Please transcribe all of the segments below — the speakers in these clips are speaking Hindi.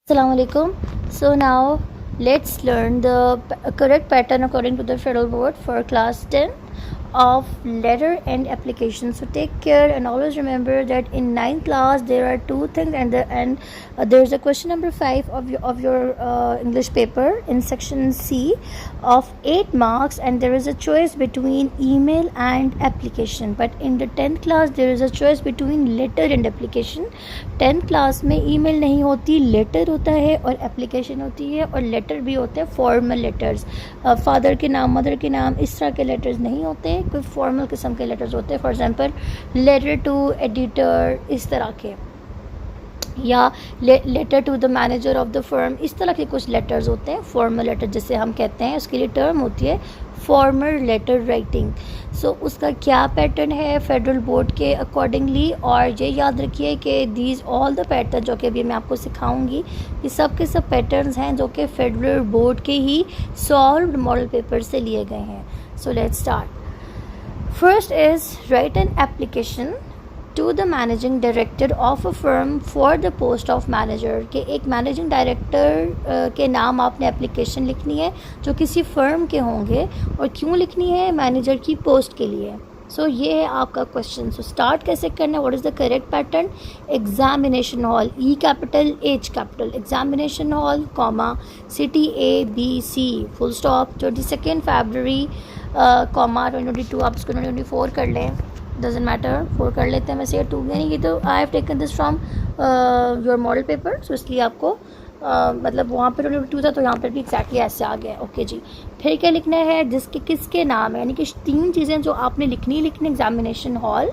Assalamu alaikum. So now let's learn the correct pattern according to the Federal Board for class 10 of letter and application. So take care and always remember that in 9th class there are two things and there's a question number 5 of your English paper in section C of 8 marks, and there is a choice between email and application. But in the 10th class there is a choice between letter and application. 10th class में ईमेल नहीं होती, लेटर होता है और एप्लीकेशन होती है, और लेटर भी होते हैं फॉर्मल लेटर्स, फादर के नाम मदर के नाम इस तरह के लेटर्स नहीं होते, कोई फॉर्मल किस्म के लेटर्स होते हैं. For example letter to editor इस तरह के, या letter to the manager of the firm, इस तरह के कुछ लेटर्स होते हैं फॉर्मल लेटर जिसे हम कहते हैं. उसके लिए टर्म होती है फॉर्मल लेटर राइटिंग. सो उसका क्या पैटर्न है फेडरल बोर्ड के अकॉर्डिंगली, और ये याद रखिए कि दीज ऑल द पैटर्न जो कि अभी मैं आपको सिखाऊंगी ये सब के सब पैटर्न्स हैं जो कि फेडरल बोर्ड के ही सॉल्व्ड मॉडल पेपर से लिए गए हैं. So let's start. First is write an application to the managing director of a firm for the post of manager. के एक मैनेजिंग डायरेक्टर के नाम आपने एप्लीकेशन लिखनी है जो किसी फर्म के होंगे, और क्यों लिखनी है? मैनेजर की पोस्ट के लिए. सो ये है आपका क्वेश्चन. सो स्टार्ट कैसे करना है? What is the correct pattern? Examination hall, E capital H capital, examination hall comma city ABC full stop, 22 February comma 2022. आप इसको 2024 कर लें, डजेंट मैटर, 4 कर लेते हैं. वैसे 2 यानी कि तो I have taken this from your model paper, so इसलिए आपको मतलब वहाँ पर 2022 था तो यहाँ पर भी एक्जैक्टली ऐसे आ गया. ओके जी. फिर क्या लिखना है? जिसके किसके नाम है, यानी कि 3 चीज़ें जो आपने लिखनी. एग्जामिनेशन हॉल,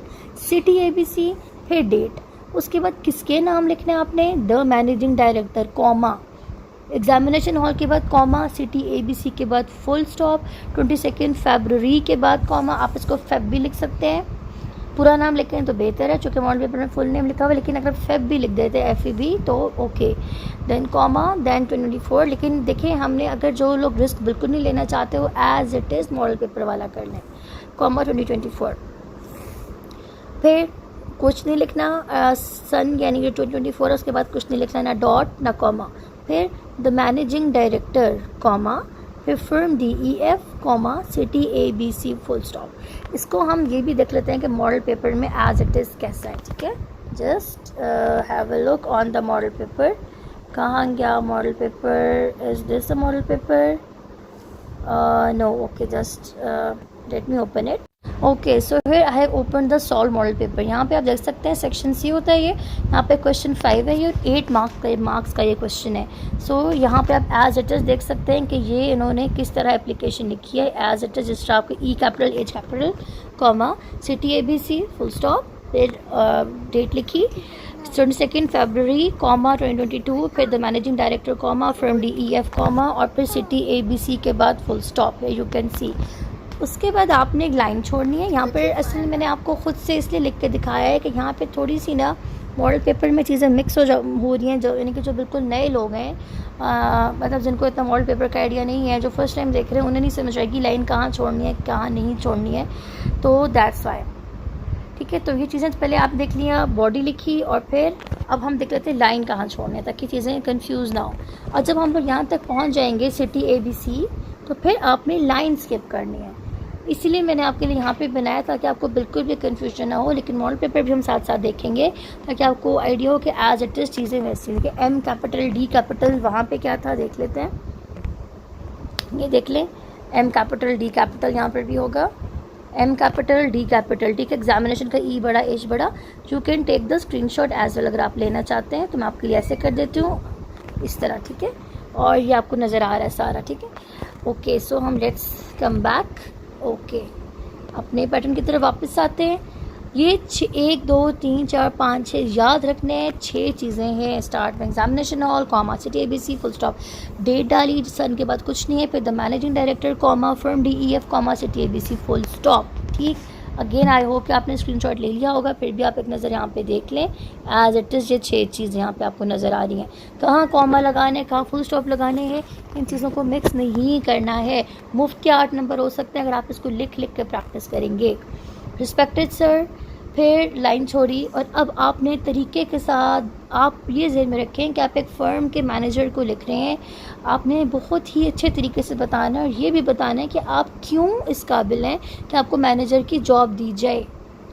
सिटी ABC, फिर डेट. उसके बाद किसके नाम लिखना है आपने? The managing director comma, examination hall के बाद कॉमा, सिटी ABC के बाद फुल स्टॉप, 22 फरवरी के बाद कॉमा. आप इसको फेब भी लिख सकते हैं, पूरा नाम लिखें तो बेहतर है चूँकि मॉडल पेपर में फुल नेम लिखा हुआ है, लेकिन अगर फेब भी लिख देते हैं FEB तो ओके. Then comma, then 2024. लेकिन देखिए हमने अगर जो लोग रिस्क बिल्कुल नहीं लेना चाहते वो as it is model paper वाला कर लें, कॉमा 2024. फिर कुछ नहीं लिखना, सन यानी कि 2024, उसके बाद कुछ नहीं लिखना, ना डॉट ना कॉमा. फिर द मैनेजिंग डायरेक्टर कॉमा, फिर firm DEF comma city ABC full stop. इसको हम ये भी देख लेते हैं कि मॉडल पेपर में एज इट इज़ कैसा है. ठीक है, just have a look on the model paper. कहाँ गया model paper? Is this a model paper? No. Okay, just let me open it. Okay, so फिर I have open the solve model paper. यहाँ पे आप देख सकते हैं सेक्शन C होता है ये. यहाँ पे क्वेश्चन 5 है ये, और 8 मार्क्स का ये क्वेश्चन है. सो यहाँ पे आप एज इट इज़ देख सकते हैं कि ये इन्होंने किस तरह एप्लीकेशन लिखी है. एज इट इज़ जिस तरह आपको E capital H capital comma city ABC full stop, फिर डेट लिखी 22 फरवरी कॉमा 2022, फिर the managing director comma firm DEF comma, और फिर सिटी ABC के बाद फुल स्टॉप है, यू कैन सी. उसके बाद आपने एक लाइन छोड़नी है. यहाँ पर असल में मैंने आपको ख़ुद से इसलिए लिख के दिखाया है कि यहाँ पे थोड़ी सी ना मॉडल पेपर में चीज़ें मिक्स हो रही हैं, जो यानी कि जो बिल्कुल नए लोग हैं, मतलब जिनको इतना मॉडल पेपर का आइडिया नहीं है, जो फर्स्ट टाइम देख रहे हैं, उन्हें नहीं समझ आएगी लाइन कहाँ छोड़नी है कहाँ नहीं छोड़नी है. तो दैट्स वाई. ठीक है, तो ये चीज़ें पहले आप देख लिया, बॉडी लिखी, और फिर अब हम देख लेते हैं लाइन कहाँ छोड़नी है ताकि चीज़ें कंफ्यूज ना हो. और जब हम लोग यहाँ तक पहुँच जाएंगे सिटी ABC, तो फिर आपने लाइन स्किप करनी है. इसीलिए मैंने आपके लिए यहाँ पे बनाया ताकि आपको बिल्कुल भी कन्फ्यूजन ना हो. लेकिन मॉडल पेपर भी हम साथ साथ देखेंगे ताकि आपको आइडिया हो कि एज इट इज़ चीज़ें वैसी कि M कैपिटल D कैपिटल वहाँ पे क्या था देख लेते हैं. ये देख लें, M कैपिटल D कैपिटल यहाँ पर भी होगा, M कैपिटल D कैपिटल. ठीक है, एग्जामिनेशन का E बड़ा H बड़ा. You can take the screenshot as well अगर आप लेना चाहते हैं तो मैं आपके लिए ऐसे कर देती हूँ इस तरह. ठीक है, और ये आपको नज़र आ रहा है सारा. ठीक है, ओके. सो हम लेट्स कम बैक. ओके, अपने पैटर्न की तरफ वापस आते हैं. ये 1 2 3 4 5 6 याद रखने हैं, 6 चीज़ें हैं. स्टार्ट में examination hall comma city ABC full stop, date डाली, सन के बाद कुछ नहीं है, फिर the managing director comma firm DEF comma city ABC full stop. ठीक, अगेन आई होप कि आपने स्क्रीनशॉट ले लिया होगा, फिर भी आप एक नज़र यहाँ पे देख लें. एज इट इज़ ये 6 चीज़ें यहाँ पे आपको नज़र आ रही हैं. कहाँ कॉमा लगाने, कहाँ फुल स्टॉप लगाने हैं, इन चीज़ों को मिक्स नहीं करना है. मुफ्त के 8 नंबर हो सकते हैं अगर आप इसको लिख लिख के प्रैक्टिस करेंगे. रिस्पेक्टेड सर, फिर लाइन छोड़ी। और अब आपने तरीके के साथ आप ये ज़हन में रखें कि आप एक फ़र्म के मैनेजर को लिख रहे हैं, आपने बहुत ही अच्छे तरीके से बताना है और ये भी बताना है कि आप क्यों इस काबिल हैं कि आपको मैनेजर की जॉब दी जाए।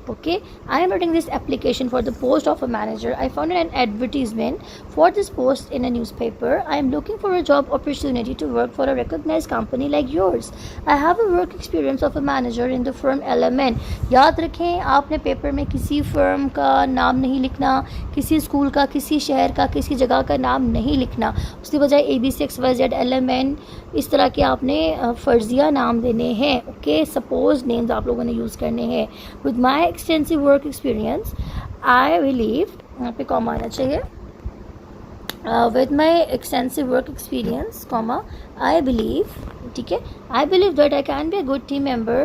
Okay, I am writing this application for the post of a manager. I found an advertisement for this post in a newspaper. I am looking for a job opportunity to work for a recognized company like yours. I have a work experience of a manager in the firm LMN. याद रखें, आपने पेपर में किसी फर्म का नाम नहीं लिखना, किसी स्कूल का, किसी शहर का, किसी जगह का नाम नहीं लिखना। उसकी बजाय ABC XYZ LMN इस तरह के आपने फ़र्जिया नाम देने हैं। ओके, सपोज नेम्स आप लोगों ने यूज़ करने हैं। With my extensive work experience, I believe यहाँ पे कॉमा आना चाहिए। With my extensive work experience, comma, I believe, ठीक है, I believe that I can be a good team member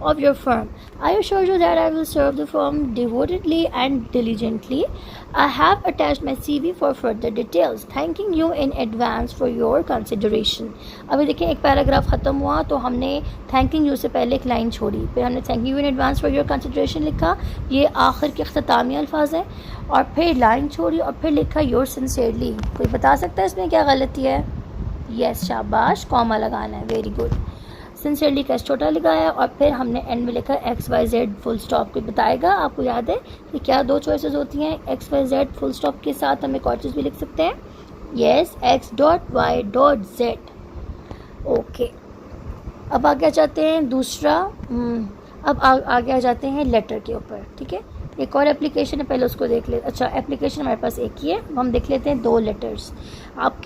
of your firm. I assure you that I will serve the firm devotedly and diligently. I have attached my CV for further details. Thanking you in advance for your consideration. अभी देखिए, एक पैराग्राफ ख़त्म हुआ तो हमने थैंकिंग यू से पहले एक लाइन छोड़ी, फिर हमने thank you in advance for your consideration लिखा, ये आखिर के ख़तामी अल्फाज हैं, और फिर लाइन छोड़ी और फिर लिखा योर सिंसियरली। कोई बता सकता है इसमें क्या गलती है? यस, शाबाश, कॉमा लगाना है, वेरी गुड। सिंसियरली का छोटा लगाया और फिर हमने एंड में लिखा XYZ फुल स्टॉप। कोई बताएगा? आपको याद है कि क्या दो चॉइसेस होती हैं? XYZ फुल स्टॉप के साथ हम एक और चीज़ भी लिख सकते हैं, यस, X.Y.Z। ओके, अब आगे आ जाते हैं दूसरा, अब आगे आ जाते हैं लेटर के ऊपर। ठीक है, एक और एप्लीकेशन है, पहले उसको देख ले। अच्छा, एप्लीकेशन हमारे पास एक ही है, हम देख लेते हैं दो लेटर्स। आप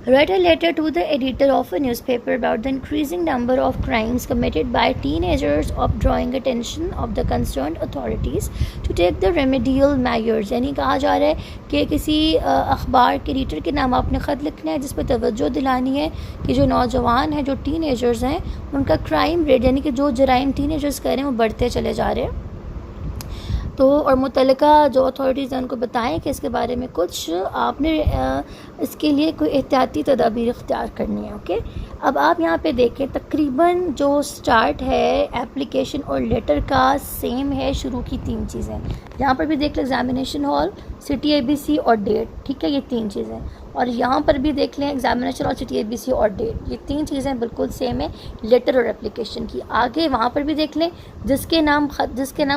write a letter to the editor of a newspaper about the increasing number of crimes committed by teenagers of drawing attention of the concerned authorities to take the remedial measures. यानी कहा जा रहा है कि किसी अखबार के एडिटर के नाम आपने ख़त लिखना है जिस पर तवज्जो दिलानी है कि जो नौजवान हैं, जो टीनेजर्स हैं, उनका क्राइम रेट, यानी कि जो जराइम टीनेजर्स कर रहे हैं वो बढ़ते चले जा रहे हैं। तो और मुतल्लिका जो अथॉरिटीज़ हैं उनको बताएं कि इसके बारे में कुछ आपने इसके लिए कोई एहतियाती तदाबीर इख्तियार करनी है। ओके, अब आप यहाँ पे देखें, तकरीबन जो स्टार्ट है एप्लीकेशन और लेटर का सेम है, शुरू की तीन चीज़ें। यहाँ पर भी देख लें, एग्जामिनेशन हॉल, सिटी ABC और डेट। ठीक है, ये तीन चीज़ें। और यहाँ पर भी देख लें, एग्जामिनेशन और सिटी ABC और डेट, ये तीन चीज़ें बिल्कुल सेम है लेटर और एप्लीकेशन की। आगे वहाँ पर भी देख लें, जिसके नाम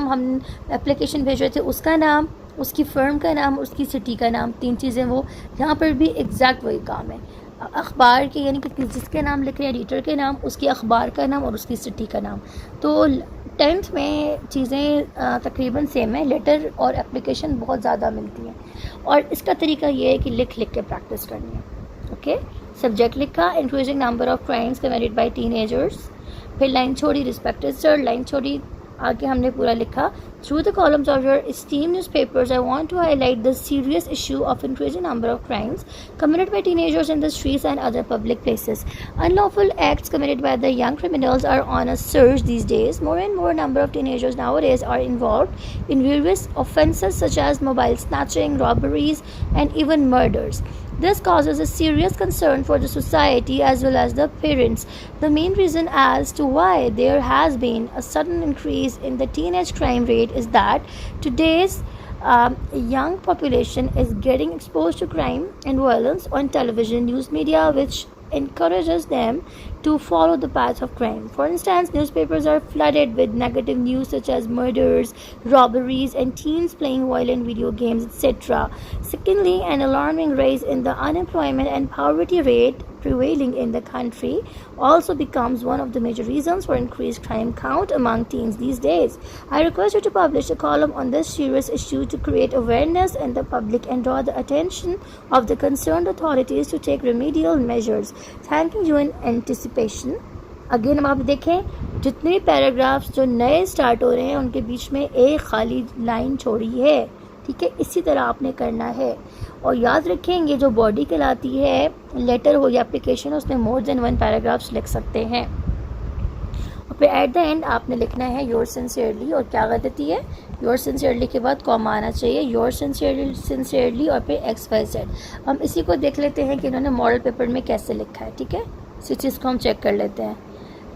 हम एप्लीकेशन भेज रहे थे उसका नाम, उसकी फ़र्म का नाम, उसकी सिटी का नाम, तीन चीज़ें वो। यहाँ पर भी एग्जैक्ट वही काम है। अखबार के, यानी कि जिसके नाम लिख रहे हैं, एडिटर के नाम, उसकी अखबार का नाम और उसकी सिटी का नाम। तो 10th में चीज़ें तकरीबन सेम है, लेटर और एप्लीकेशन बहुत ज़्यादा मिलती हैं। और इसका तरीका ये है कि लिख के प्रैक्टिस करनी है। ओके, सब्जेक्ट लिखा, increasing number of crimes committed by teenagers, फिर लाइन छोड़ी, रिस्पेक्टेड सर, लाइन छोड़ी, आगे हमने पूरा लिखा, through the columns of your esteemed newspapers I want to highlight the serious issue of increasing number of crimes committed by teenagers in the streets and other public places. Unlawful acts committed by the young criminals are on a surge these days. More and more number of teenagers nowadays are involved in various offences such as mobile snatching, robberies and even murders. This causes a serious concern for the society as well as the parents. The main reason as to why there has been a sudden increase in the teenage crime rate is that today's young population is getting exposed to crime and violence on television, news media, which encourages them to follow the path of crime. For instance, newspapers are flooded with negative news such as murders, robberies, and teens playing violent video games, etc. Secondly, an alarming rise in the unemployment and poverty rate prevailing in the country also becomes one of the major reasons for increased crime count among teens these days. I request you to publish a column on this serious issue to create awareness in the public and draw the attention of the concerned authorities to take remedial measures. Thanking you in anticipation. Again हम आप देखें, जितने पैराग्राफ्स जो नए स्टार्ट हो रहे हैं उनके बीच में एक खाली लाइन छोड़ी है। ठीक है, इसी तरह आपने करना है। और याद रखें, ये जो बॉडी कहलाती है, लेटर हो या एप्लीकेशन, उसमें मोर देन वन पैराग्राफ्स लिख सकते हैं। और फिर एट द एंड आपने लिखना है योर सिंसियरली। और क्या गलती है, योर सिंसियरली के बाद कॉमा आना चाहिए, योर सिंसियरली और फिर XYZ। हम इसी को देख लेते हैं कि इन्होंने मॉडल पेपर में कैसे लिखा है। ठीक है, इसी चीज़ को हम चेक कर लेते हैं।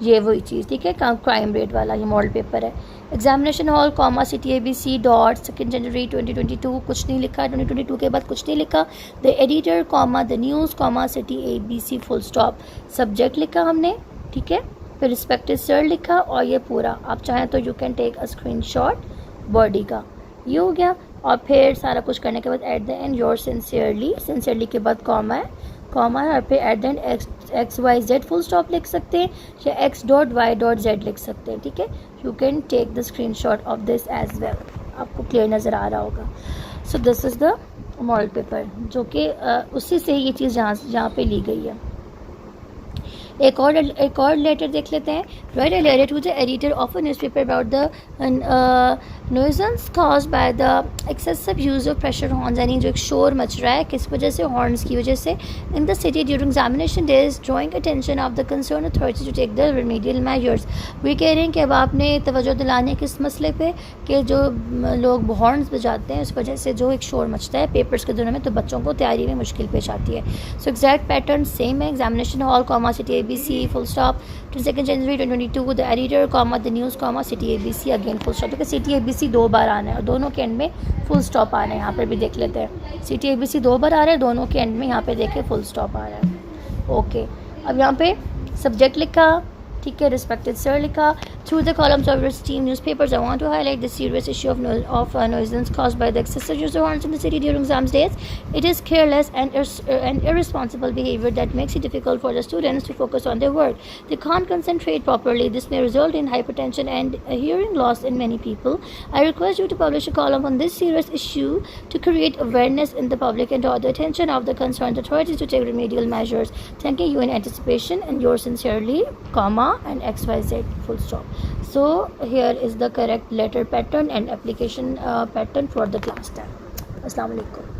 ये वही चीज़, ठीक है, क्राइम रेट वाला ये मॉडल पेपर है। Examination hall comma city ABC dot 2 जनवरी 2022 कुछ नहीं लिखा, 2022 के बाद कुछ नहीं लिखा। The editor comma the news comma city ABC full stop. Subject लिखा हमने, ठीक है, फिर रिस्पेक्टेड सर लिखा और ये पूरा। आप चाहें तो you can take a screenshot body का, ये हो गया। और फिर सारा कुछ करने के बाद at the end your sincerely, sincerely के बाद कॉमा है, कॉमा है और फिर at the end XYZ full stop लिख सकते हैं या X.Y.Z लिख सकते हैं, ठीक है। You can take the screenshot of this as well. आपको क्लियर नज़र आ रहा होगा। So this is the model paper, जो कि उसी से ये चीज़ यहाँ पे ली गई है। एक और लेटर देख लेते हैं। Write a letter to the editor of a newspaper about the nuisance caused by the excessive use of pressure horns, यानी जो एक शोर मच रहा है किस वजह से, हॉर्न्स की वजह से, in the city during examination days, drawing attention of the concerned authorities to take the remedial measures। वे कह रहे हैं कि अब आपने तवज्जो दिलाने किस मसले पे कि जो लोग हॉर्न्स बजाते हैं उस वजह से जो एक शोर मचता है पेपर्स के दिनों में, तो बच्चों को तैयारी में मुश्किल पेश आती है। सो एग्जैक्ट पैटर्न सेम है। Examination hall comma city ABC full stop 2 January 2022 the editor comma the news comma city ABC again full stop. क्योंकि सिटी ABC 2 बार आना है और दोनों के एंड में फुल स्टॉप आ रहा है। यहाँ पर भी देख लेते हैं, सिटी ABC 2 बार आ रहा है, दोनों के एंड में यहाँ पे देखें फुल स्टॉप आ रहा है। ओके, अब यहाँ पे सब्जेक्ट लिखा, ठीक है, रिस्पेक्टेड सर लिखा। Through the columns of esteemed newspapers, I want to highlight the serious issue of nuisance caused by the excessive use of horns in the city during exam days. It is careless and irresponsible behavior that makes it difficult for the students to focus on their work. They can't concentrate properly. This may result in hypertension and hearing loss in many people. I request you to publish a column on this serious issue to create awareness in the public and draw the attention of the concerned authorities to take remedial measures. Thanking you in anticipation, and yours sincerely, comma and XYZ full stop. So here is the correct letter pattern and application pattern for the class 10. Assalamu alaikum.